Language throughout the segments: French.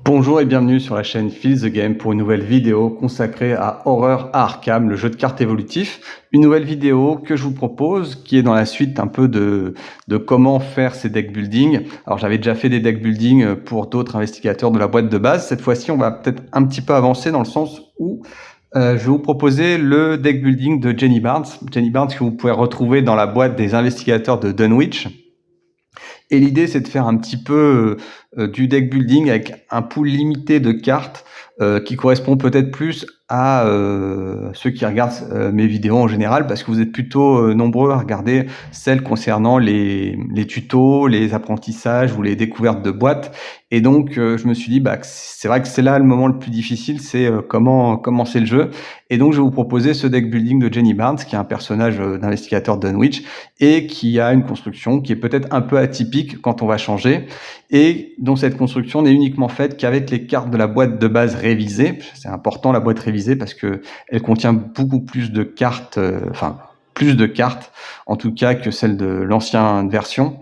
Bonjour et bienvenue sur la chaîne Feel the Game pour une nouvelle vidéo consacrée à Horror à Arkham, le jeu de cartes évolutif. Une nouvelle vidéo que je vous propose qui est dans la suite un peu de comment faire ces deck building. Alors j'avais déjà fait des deck building pour d'autres investigateurs de la boîte de base. Cette fois-ci, on va peut-être un petit peu avancer dans le sens où je vais vous proposer le deck building de Jenny Barnes. Jenny Barnes que vous pouvez retrouver dans la boîte des investigateurs de Dunwich. Et l'idée, c'est de faire un petit peu du deck building avec un pool limité de cartes qui correspond peut-être plus à ceux qui regardent mes vidéos en général, parce que vous êtes plutôt nombreux à regarder celles concernant les tutos, les apprentissages ou les découvertes de boîtes. Et donc, je me suis dit, c'est vrai que c'est là le moment le plus difficile, c'est comment commencer le jeu. Et donc, je vais vous proposer ce deck building de Jenny Barnes, qui est un personnage d'investigateur Dunwich et qui a une construction qui est peut-être un peu atypique quand on va changer, et dont cette construction n'est uniquement faite qu'avec les cartes de la boîte de base révisée. C'est important, la boîte révisée, parce que elle contient beaucoup plus de cartes, plus de cartes en tout cas que celle de l'ancienne version.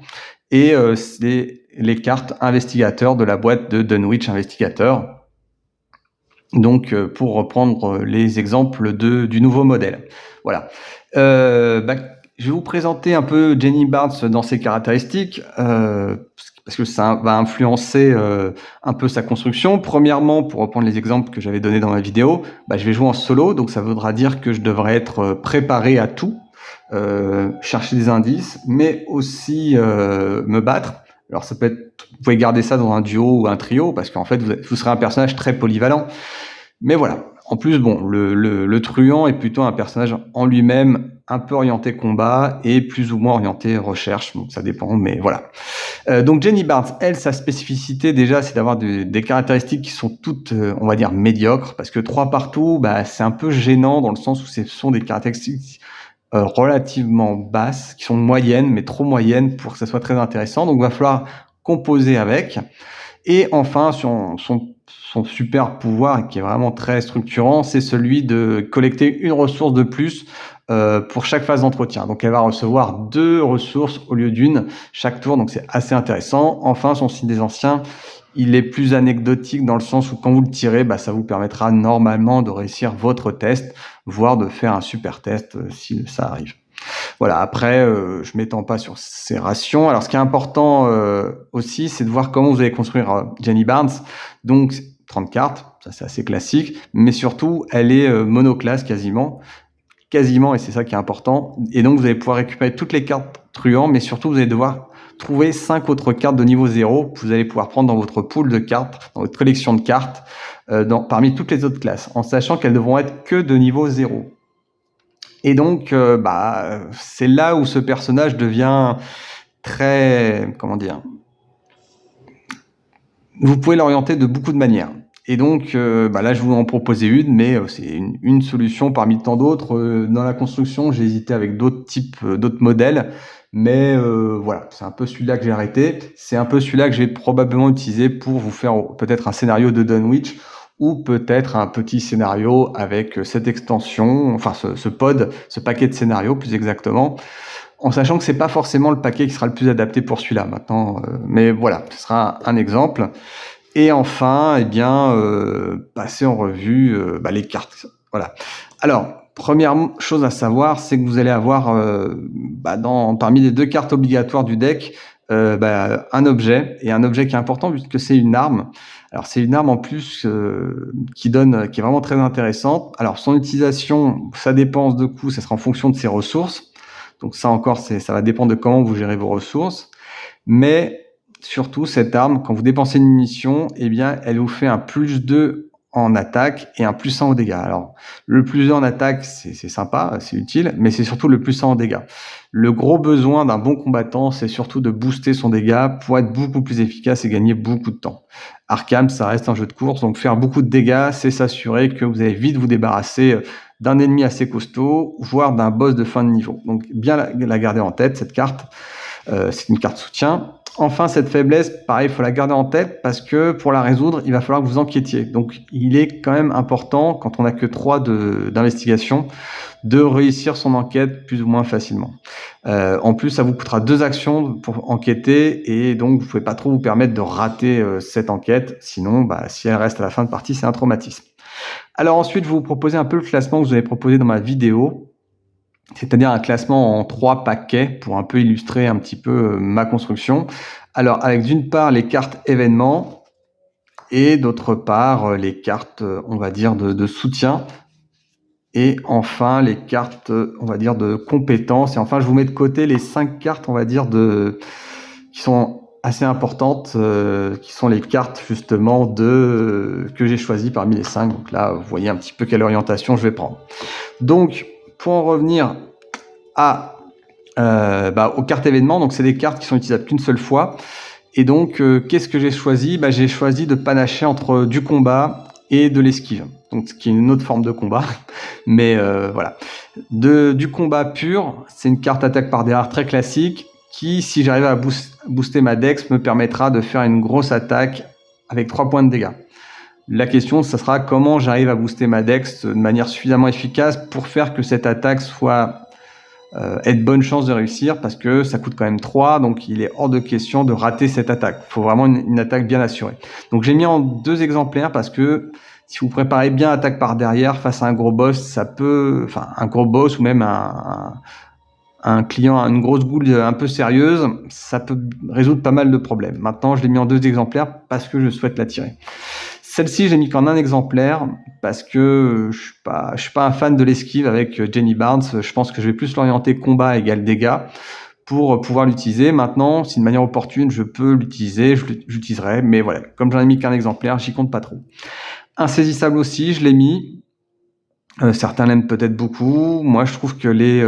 Et c'est les cartes investigateurs de la boîte de Dunwich Investigator. Donc, pour reprendre les exemples du nouveau modèle. Voilà. Je vais vous présenter un peu Jenny Barnes dans ses caractéristiques, parce que ça va influencer un peu sa construction. Premièrement, pour reprendre les exemples que j'avais donnés dans ma vidéo, je vais jouer en solo, donc ça voudra dire que je devrais être préparé à tout, chercher des indices, mais aussi me battre. Alors ça peut être, vous pouvez garder ça dans un duo ou un trio, parce qu'en fait vous serez un personnage très polyvalent. Mais voilà. En plus, bon, le truand est plutôt un personnage en lui-même un peu orienté combat et plus ou moins orienté recherche, donc ça dépend, mais voilà. Donc Jenny Barnes, elle, sa spécificité déjà, c'est d'avoir des caractéristiques qui sont toutes, on va dire, médiocres, parce que 3 partout, c'est un peu gênant dans le sens où ce sont des caractéristiques relativement basses, qui sont moyennes, mais trop moyennes pour que ça soit très intéressant, donc il va falloir composer avec. Et enfin, son super pouvoir, qui est vraiment très structurant, c'est celui de collecter une ressource de plus pour chaque phase d'entretien. Donc elle va recevoir 2 ressources au lieu d'une chaque tour, donc c'est assez intéressant. Enfin, son signe des anciens, il est plus anecdotique dans le sens où quand vous le tirez, ça vous permettra normalement de réussir votre test, voire de faire un super test si ça arrive. Voilà, après, je m'étends pas sur ces rations. Alors, ce qui est important aussi, c'est de voir comment vous allez construire Jenny Barnes. Donc, 30 cartes, ça c'est assez classique, mais surtout, elle est monoclasse quasiment, et c'est ça qui est important. Et donc, vous allez pouvoir récupérer toutes les cartes truands, mais surtout, vous allez devoir trouver 5 autres cartes de niveau 0 que vous allez pouvoir prendre dans votre pool de cartes, dans votre collection de cartes, parmi toutes les autres classes, en sachant qu'elles devront être que de niveau 0. Et donc, c'est là où ce personnage devient très, comment dire, vous pouvez l'orienter de beaucoup de manières. Et donc, là, je vais vous en proposer une, mais c'est une solution parmi tant d'autres. Dans la construction, j'ai hésité avec d'autres types, d'autres modèles, mais voilà, c'est un peu celui-là que j'ai arrêté. C'est un peu celui-là que je vais probablement utiliser pour vous faire peut-être un scénario de Dunwich, ou peut-être un petit scénario avec cette extension, enfin ce pod, ce paquet de scénarios plus exactement, en sachant que c'est pas forcément le paquet qui sera le plus adapté pour celui-là maintenant, mais voilà, ce sera un exemple. Et enfin, passer en revue les cartes. Voilà. Alors, première chose à savoir, c'est que vous allez avoir parmi les 2 cartes obligatoires du deck, un objet, et un objet qui est important puisque c'est une arme. Alors c'est une arme en plus qui est vraiment très intéressante. Alors son utilisation, sa dépense de coût, ça sera en fonction de ses ressources. Donc ça encore, ça va dépendre de comment vous gérez vos ressources. Mais surtout, cette arme, quand vous dépensez une munition, elle vous fait un +2 en attaque et un +1 aux dégâts. Alors, le +2 en attaque, c'est sympa, c'est utile, mais c'est surtout le +1 en dégâts. Le gros besoin d'un bon combattant, c'est surtout de booster son dégât pour être beaucoup plus efficace et gagner beaucoup de temps. Arkham, ça reste un jeu de course, donc faire beaucoup de dégâts, c'est s'assurer que vous allez vite vous débarrasser d'un ennemi assez costaud, voire d'un boss de fin de niveau. Donc bien la garder en tête, cette carte. C'est une carte soutien. Enfin, cette faiblesse, pareil, il faut la garder en tête parce que pour la résoudre, il va falloir que vous enquêtiez. Donc, il est quand même important, quand on n'a que 3 d'investigation, de réussir son enquête plus ou moins facilement. En plus, ça vous coûtera 2 actions pour enquêter et donc vous ne pouvez pas trop vous permettre de rater cette enquête. Sinon, si elle reste à la fin de partie, c'est un traumatisme. Alors ensuite, je vais vous proposer un peu le classement que je vous avais proposé dans ma vidéo. C'est-à-dire un classement en 3 paquets pour un peu illustrer un petit peu ma construction. Alors avec d'une part les cartes événements et d'autre part les cartes on va dire de soutien et enfin les cartes on va dire de compétences et enfin je vous mets de côté les 5 cartes on va dire qui sont assez importantes qui sont les cartes justement que j'ai choisies parmi les 5. Donc là vous voyez un petit peu quelle orientation je vais prendre. Donc pour en revenir aux cartes événements, donc c'est des cartes qui sont utilisables qu'une seule fois. Et donc, qu'est-ce que j'ai choisi ? J'ai choisi de panacher entre du combat et de l'esquive. Donc, ce qui est une autre forme de combat. Mais voilà. Du combat pur, c'est une carte attaque par derrière très classique qui, si j'arrive à booster ma dex, me permettra de faire une grosse attaque avec 3 points de dégâts. La question, ça sera comment j'arrive à booster ma dex de manière suffisamment efficace pour faire que cette attaque ait de bonnes chances de réussir parce que ça coûte quand même 3, donc il est hors de question de rater cette attaque. Il faut vraiment une attaque bien assurée. Donc j'ai mis en 2 exemplaires parce que si vous préparez bien attaque par derrière face à un gros boss, un gros boss ou même un client, une grosse boule un peu sérieuse, ça peut résoudre pas mal de problèmes. Maintenant, je l'ai mis en 2 exemplaires parce que je souhaite la tirer. Celle-ci, j'ai mis qu'en un exemplaire parce que je suis pas un fan de l'esquive avec Jenny Barnes. Je pense que je vais plus l'orienter combat égale dégâts pour pouvoir l'utiliser. Maintenant, si de manière opportune, je peux l'utiliser, j'utiliserai. Mais voilà, comme j'en ai mis qu'un exemplaire, j'y compte pas trop. Insaisissable aussi, je l'ai mis. Certains l'aiment peut-être beaucoup. Moi, je trouve qu'elle est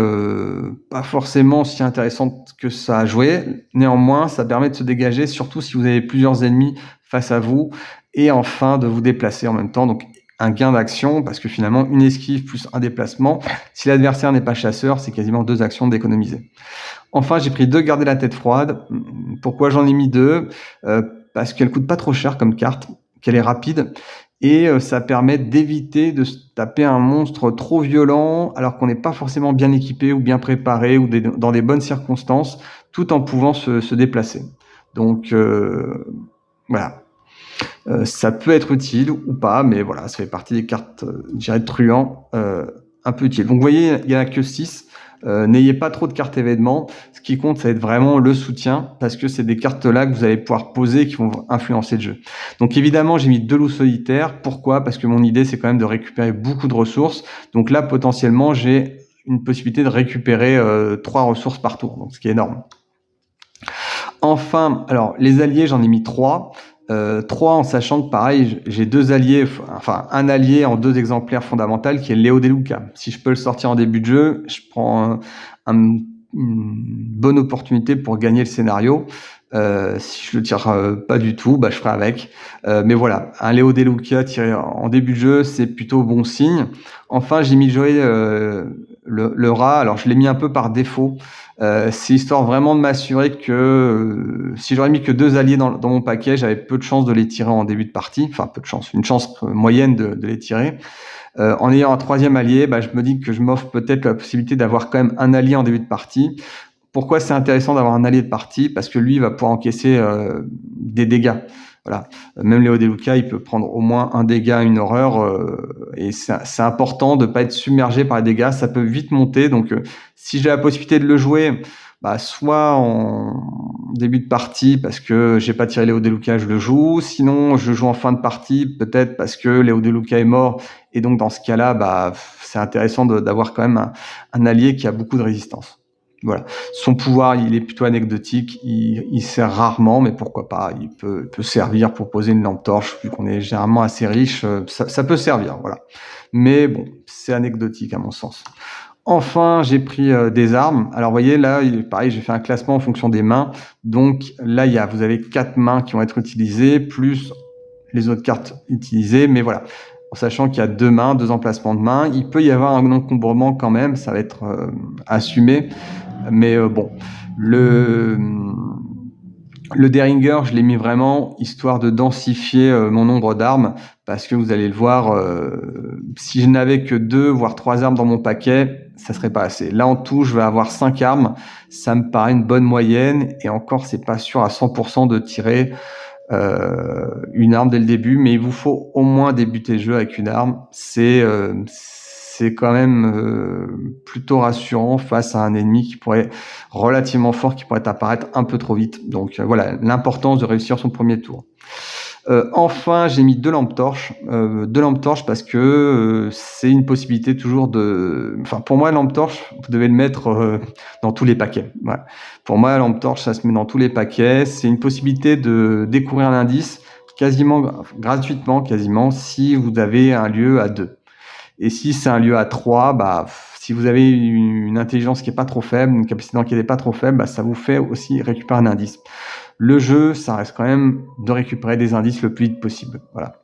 pas forcément si intéressante que ça à jouer. Néanmoins, ça permet de se dégager, surtout si vous avez plusieurs ennemis face à vous, et enfin de vous déplacer en même temps. Donc, un gain d'action, parce que finalement, une esquive plus un déplacement, si l'adversaire n'est pas chasseur, c'est quasiment 2 actions d'économiser. Enfin, j'ai pris 2 garder la tête froide. Pourquoi j'en ai mis 2 ? Parce qu'elle coûte pas trop cher comme carte, qu'elle est rapide. Et ça permet d'éviter de se taper un monstre trop violent alors qu'on n'est pas forcément bien équipé ou bien préparé ou dans des bonnes circonstances, tout en pouvant se déplacer. Donc voilà, ça peut être utile ou pas, mais voilà, ça fait partie des cartes, je dirais, de truands un peu utiles. Donc vous voyez, il n'y en a que 6. N'ayez pas trop de cartes événements. Ce qui compte, ça va être vraiment le soutien parce que c'est des cartes-là que vous allez pouvoir poser qui vont influencer le jeu. Donc évidemment, j'ai mis 2 loups solitaires. Pourquoi ? Parce que mon idée, c'est quand même de récupérer beaucoup de ressources. Donc là, potentiellement, j'ai une possibilité de récupérer 3 ressources par tour, donc ce qui est énorme. Enfin, alors les alliés, j'en ai mis 3. 3 en sachant que pareil, j'ai 2 alliés, enfin un allié en 2 exemplaires fondamentaux qui est Léo De Luca. Si je peux le sortir en début de jeu, je prends une bonne opportunité pour gagner le scénario. Si je le tire pas du tout, je ferai avec. Mais voilà, un Léo De Luca tiré en début de jeu, c'est plutôt bon signe. Enfin, j'ai mis Joey le rat. Alors je l'ai mis un peu par défaut. C'est histoire vraiment de m'assurer que si j'aurais mis que 2 alliés dans mon paquet, j'avais peu de chances de les tirer en début de partie. Enfin, peu de chance, une chance moyenne de les tirer. En ayant un 3e allié, je me dis que je m'offre peut-être la possibilité d'avoir quand même un allié en début de partie. Pourquoi c'est intéressant d'avoir un allié de partie ? Parce que lui va pouvoir encaisser des dégâts. Voilà. Même Léo De Luca, il peut prendre au moins un dégât, une horreur, et c'est important de pas être submergé par les dégâts. Ça peut vite monter. Donc, si j'ai la possibilité de le jouer, soit en début de partie parce que j'ai pas tiré Léo De Luca, je le joue. Sinon, je joue en fin de partie, peut-être parce que Léo De Luca est mort. Et donc, dans ce cas-là, c'est intéressant d'avoir quand même un allié qui a beaucoup de résistance. Voilà. Son pouvoir, il est plutôt anecdotique, il sert rarement, mais pourquoi pas, il peut servir pour poser une lampe torche, vu qu'on est généralement assez riche, ça peut servir, voilà. Mais bon, c'est anecdotique à mon sens. Enfin, j'ai pris des armes. Alors, vous voyez, là, pareil, j'ai fait un classement en fonction des mains. Donc là, vous avez 4 mains qui vont être utilisées, plus les autres cartes utilisées. Mais voilà, en sachant qu'il y a 2 mains, 2 emplacements de main. Il peut y avoir un encombrement quand même, ça va être assumé, mais bon, le Derringer, je l'ai mis vraiment histoire de densifier mon nombre d'armes, parce que vous allez le voir, si je n'avais que 2 voire 3 armes dans mon paquet, ça serait pas assez. Là en tout, je vais avoir 5 armes, ça me paraît une bonne moyenne, et encore c'est pas sûr à 100% de tirer une arme dès le début, mais il vous faut au moins débuter le jeu avec une arme. C'est quand même plutôt rassurant face à un ennemi qui pourrait relativement fort, qui pourrait apparaître un peu trop vite. Donc voilà, l'importance de réussir son premier tour. Enfin, j'ai mis 2 lampes torches. 2 lampes torches parce que c'est une possibilité toujours de... Enfin, pour moi, lampe torche, vous devez le mettre dans tous les paquets. Ouais. Pour moi, lampe torche, ça se met dans tous les paquets. C'est une possibilité de découvrir un indice quasiment gratuitement, si vous avez un lieu à 2. Et si c'est un lieu à 3, bah, si vous avez une intelligence qui est pas trop faible, une capacité d'enquête qui est pas trop faible, bah, ça vous fait aussi récupérer un indice. Le jeu, ça reste quand même de récupérer des indices le plus vite possible. Voilà.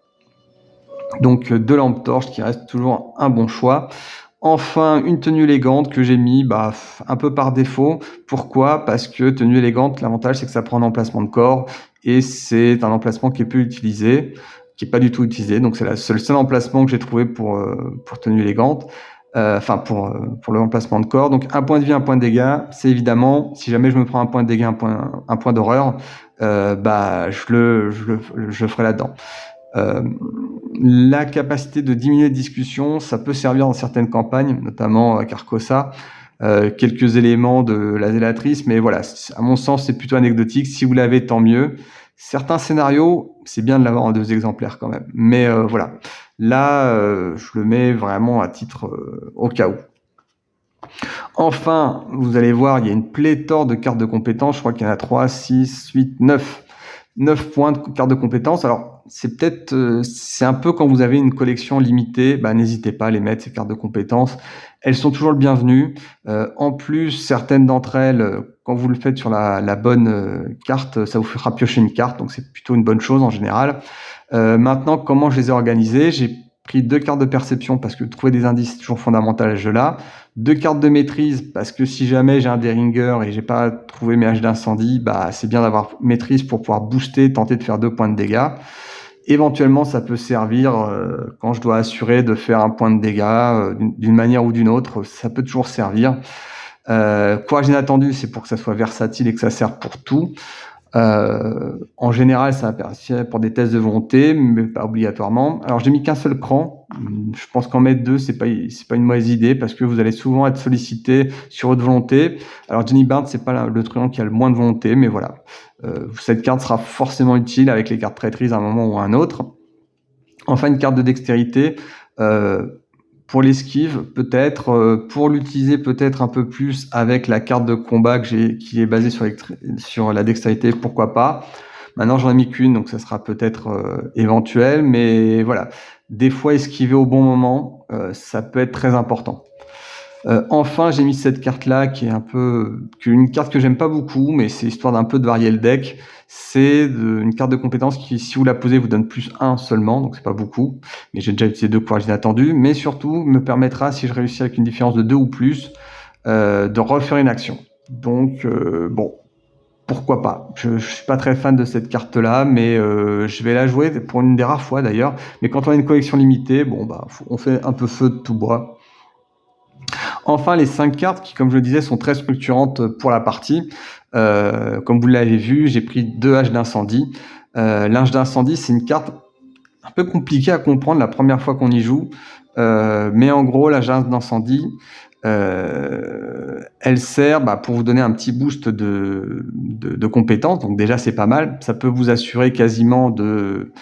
Donc 2 lampes torches qui restent toujours un bon choix. Enfin, une tenue élégante que j'ai mis un peu par défaut. Pourquoi ? Parce que tenue élégante, l'avantage c'est que ça prend un emplacement de corps et c'est un emplacement qui est peu utilisé, qui est pas du tout utilisé. Donc c'est le seul emplacement que j'ai trouvé pour tenue élégante. Pour l'emplacement de corps. Donc un point de vie, un point de dégâts, c'est évidemment, si jamais je me prends un point de dégâts, un point d'horreur, je le ferai là-dedans. La capacité de diminuer les discussions, ça peut servir dans certaines campagnes, notamment à Carcosa, quelques éléments de la zélatrice, mais voilà, à mon sens, c'est plutôt anecdotique. Si vous l'avez, tant mieux. Certains scénarios, c'est bien de l'avoir en 2 exemplaires quand même. Mais voilà, là, je le mets vraiment à titre au cas où. Enfin, vous allez voir, il y a une pléthore de cartes de compétences. Je crois qu'il y en a 3, 6, 8, 9. 9 points de cartes de compétences. Alors, c'est un peu quand vous avez une collection limitée, n'hésitez pas à les mettre, ces cartes de compétences. Elles sont toujours le bienvenu. En plus, certaines d'entre elles, quand vous le faites sur la bonne carte, ça vous fera piocher une carte, donc c'est plutôt une bonne chose en général. Maintenant, comment je les ai organisées ? J'ai pris 2 cartes de perception parce que trouver des indices, c'est toujours fondamental à ce jeu-là. 2 cartes de maîtrise parce que si jamais j'ai un Derringer et j'ai pas trouvé mes haches d'incendie, c'est bien d'avoir maîtrise pour pouvoir booster, tenter de faire 2 points de dégâts. Éventuellement, ça peut servir quand je dois assurer de faire un point de dégâts d'une manière ou d'une autre. Ça peut toujours servir. Courage inattendu, c'est pour que ça soit versatile et que ça serve pour tout. En général, ça apparaît pour des tests de volonté, mais pas obligatoirement. Alors, j'ai mis qu'un seul cran. Je pense qu'en mettre 2, c'est pas une mauvaise idée parce que vous allez souvent être sollicité sur votre volonté. Alors, Jenny Barnes, c'est pas le truand qui a le moins de volonté, mais voilà. Cette carte sera forcément utile avec les cartes traîtrises à un moment ou à un autre. Enfin, une carte de dextérité. Pour l'esquive, peut-être, pour l'utiliser peut-être un peu plus avec la carte de combat qui est basée sur la dextérité, pourquoi pas. Maintenant, j'en ai mis qu'une, donc ça sera peut-être éventuel, mais voilà. Des fois, esquiver au bon moment, ça peut être très important. Enfin, j'ai mis cette carte-là qui est une carte que j'aime pas beaucoup, mais c'est histoire d'un peu de varier le deck. C'est une carte de compétence qui, si vous la posez, vous donne plus 1 seulement, donc c'est pas beaucoup. Mais j'ai déjà utilisé 2 courages inattendus, mais surtout me permettra, si je réussis avec une différence de 2 ou plus, de refaire une action. Donc pourquoi pas. Je suis pas très fan de cette carte-là, mais je vais la jouer pour une des rares fois d'ailleurs. Mais quand on a une collection limitée, on fait un peu feu de tout bois. Enfin, les 5 cartes qui, comme je le disais, sont très structurantes pour la partie. Comme vous l'avez vu, j'ai pris 2 haches d'incendie. L'hache d'incendie, c'est une carte un peu compliquée à comprendre la première fois qu'on y joue. Mais en gros, l'hache d'incendie, elle sert pour vous donner un petit boost de compétences. Donc déjà, c'est pas mal. Ça peut vous assurer quasiment de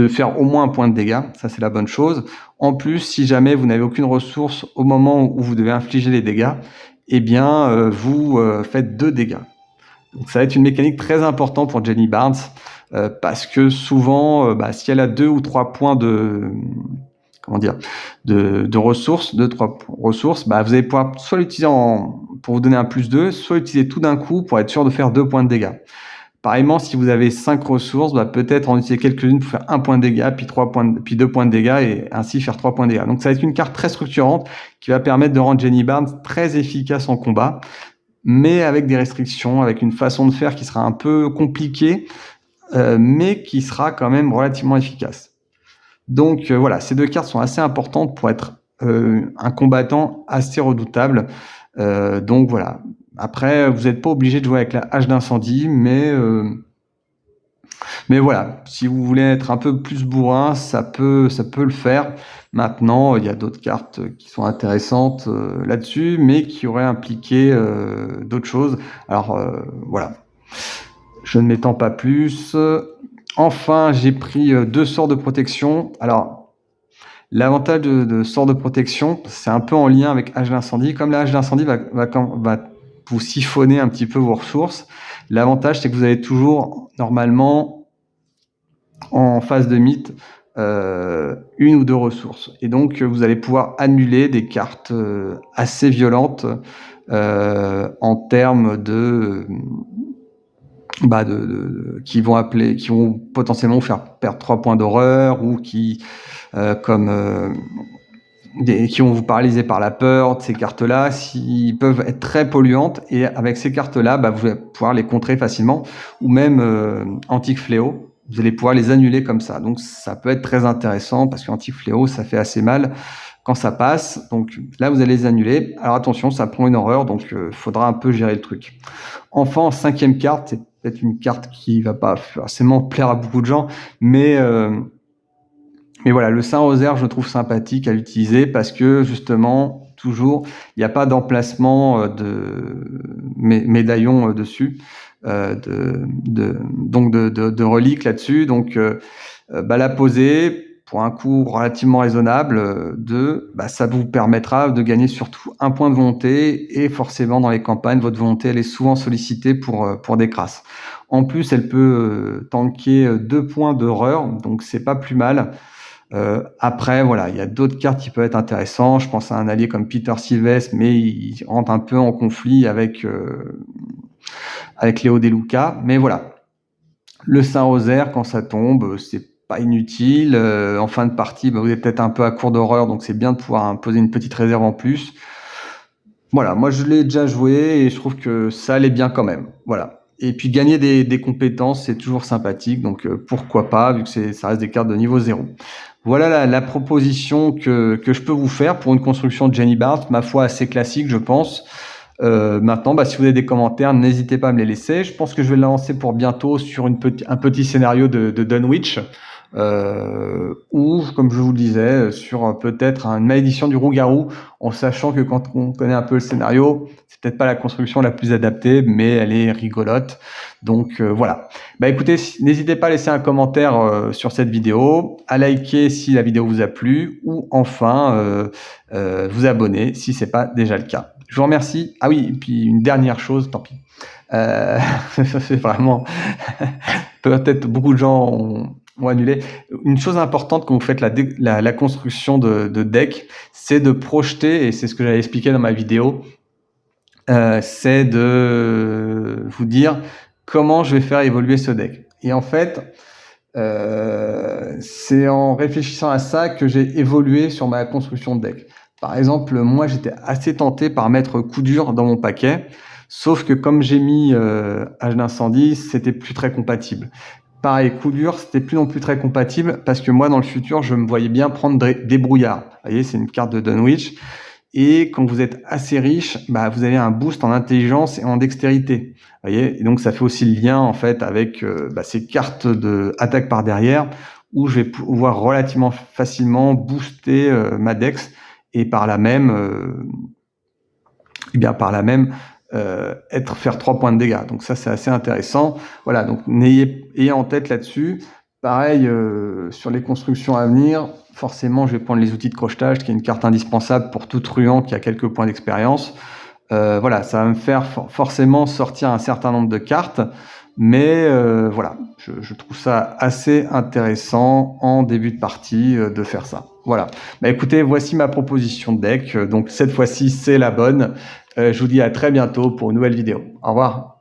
faire au moins un point de dégâts. Ça, c'est la bonne chose. En plus, si jamais vous n'avez aucune ressource au moment où vous devez infliger les dégâts, vous faites 2 dégâts. Donc ça va être une mécanique très importante pour Jenny Barnes parce que souvent, si elle a 2 ou 3 points de ressources, 2-3 ressources, vous allez pouvoir soit l'utiliser pour vous donner un +2, soit l'utiliser tout d'un coup pour être sûr de faire 2 points de dégâts. Pareillement, si vous avez 5 ressources, peut-être en utiliser quelques-unes pour faire 1 point de dégâts, puis 2 points de dégâts, et ainsi faire 3 points de dégâts. Donc ça va être une carte très structurante qui va permettre de rendre Jenny Barnes très efficace en combat, mais avec des restrictions, avec une façon de faire qui sera un peu compliquée, mais qui sera quand même relativement efficace. Donc voilà, ces 2 cartes sont assez importantes pour être un combattant assez redoutable. Donc voilà. Après, vous n'êtes pas obligé de jouer avec la hache d'incendie, mais voilà, si vous voulez être un peu plus bourrin, ça peut le faire. Maintenant, il y a d'autres cartes qui sont intéressantes là-dessus, mais qui auraient impliqué d'autres choses. Alors voilà, je ne m'étends pas plus. Enfin, j'ai pris 2 sorts de protection. Alors, l'avantage de sorts de protection, c'est un peu en lien avec hache d'incendie. Comme la hache d'incendie va vous siphonner un petit peu vos ressources, l'avantage, c'est que vous avez toujours, normalement, en phase de mythe, 1 ou 2 ressources. Et donc, vous allez pouvoir annuler des cartes assez violentes en termes qui vont potentiellement vous faire perdre 3 points d'horreur, ou qui vont vous paralyser par la peur. Ces cartes-là, s'ils peuvent être très polluantes, et avec ces cartes-là, vous allez pouvoir les contrer facilement, ou même Antique Fléau, vous allez pouvoir les annuler comme ça. Donc ça peut être très intéressant, parce qu'Antique Fléau, ça fait assez mal quand ça passe. Donc là, vous allez les annuler. Alors attention, ça prend une horreur, donc faudra un peu gérer le truc. Enfin, en 5e carte, c'est peut-être une carte qui va pas forcément plaire à beaucoup de gens, mais voilà, le Saint-Rosaire, je trouve sympathique à l'utiliser, parce que justement, toujours, il n'y a pas d'emplacement de médaillon dessus, de reliques là-dessus. Donc, la poser pour un coût relativement raisonnable, ça vous permettra de gagner surtout 1 point de volonté, et forcément dans les campagnes, votre volonté, elle est souvent sollicitée pour des crasses. En plus, elle peut tanker 2 points d'horreur, donc c'est pas plus mal. Après, voilà, il y a d'autres cartes qui peuvent être intéressantes. Je pense à un allié comme Peter Sylvestre, mais il rentre un peu en conflit avec Léo De Luca. Mais voilà, le Saint-Rosaire, quand ça tombe, c'est pas inutile. En fin de partie, vous êtes peut-être un peu à court d'horreur, donc c'est bien de pouvoir poser une petite réserve en plus. Voilà, moi je l'ai déjà joué et je trouve que ça allait bien quand même. Voilà. Et puis gagner des compétences, c'est toujours sympathique, donc pourquoi pas, vu que ça reste des cartes de niveau 0. Voilà la proposition que je peux vous faire pour une construction de Jenny Barnes, ma foi assez classique, je pense. Maintenant, si vous avez des commentaires, n'hésitez pas à me les laisser. Je pense que je vais la lancer pour bientôt sur un petit scénario de Dunwich, ou, comme je vous le disais, sur peut-être une malédiction du Rougarou, en sachant que quand on connaît un peu le scénario, c'est peut-être pas la construction la plus adaptée, mais elle est rigolote. Donc voilà. Écoutez, n'hésitez pas à laisser un commentaire sur cette vidéo, à liker si la vidéo vous a plu, ou enfin vous abonner si c'est pas déjà le cas. Je vous remercie. Ah oui, et puis une dernière chose, tant pis. Ça c'est vraiment peut-être beaucoup de gens ont annulé. Une chose importante quand vous faites la construction de deck, c'est de projeter, et c'est ce que j'avais expliqué dans ma vidéo, c'est de vous dire comment je vais faire évoluer ce deck. Et en fait, c'est en réfléchissant à ça que j'ai évolué sur ma construction de deck. Par exemple, moi j'étais assez tenté par mettre coup dur dans mon paquet, sauf que comme j'ai mis hache d'incendie, c'était plus très compatible. Pareil, coup dur, c'était plus non plus très compatible, parce que moi dans le futur, je me voyais bien prendre des brouillards. Vous voyez, c'est une carte de Dunwich. Et quand vous êtes assez riche, vous avez un boost en intelligence et en dextérité. Vous voyez, et donc ça fait aussi le lien en fait avec ces cartes de attaque par derrière, où je vais pouvoir relativement facilement booster ma dex, et par là même, faire 3 points de dégâts. Donc ça, c'est assez intéressant. Voilà, donc ayez en tête là-dessus. Pareil, sur les constructions à venir, forcément, je vais prendre les outils de crochetage, qui est une carte indispensable pour tout truand qui a quelques points d'expérience. Voilà, ça va me faire forcément sortir un certain nombre de cartes, mais voilà, je trouve ça assez intéressant en début de partie de faire ça. Voilà. Écoutez, voici ma proposition de deck. Donc cette fois-ci, c'est la bonne. Je vous dis à très bientôt pour une nouvelle vidéo. Au revoir.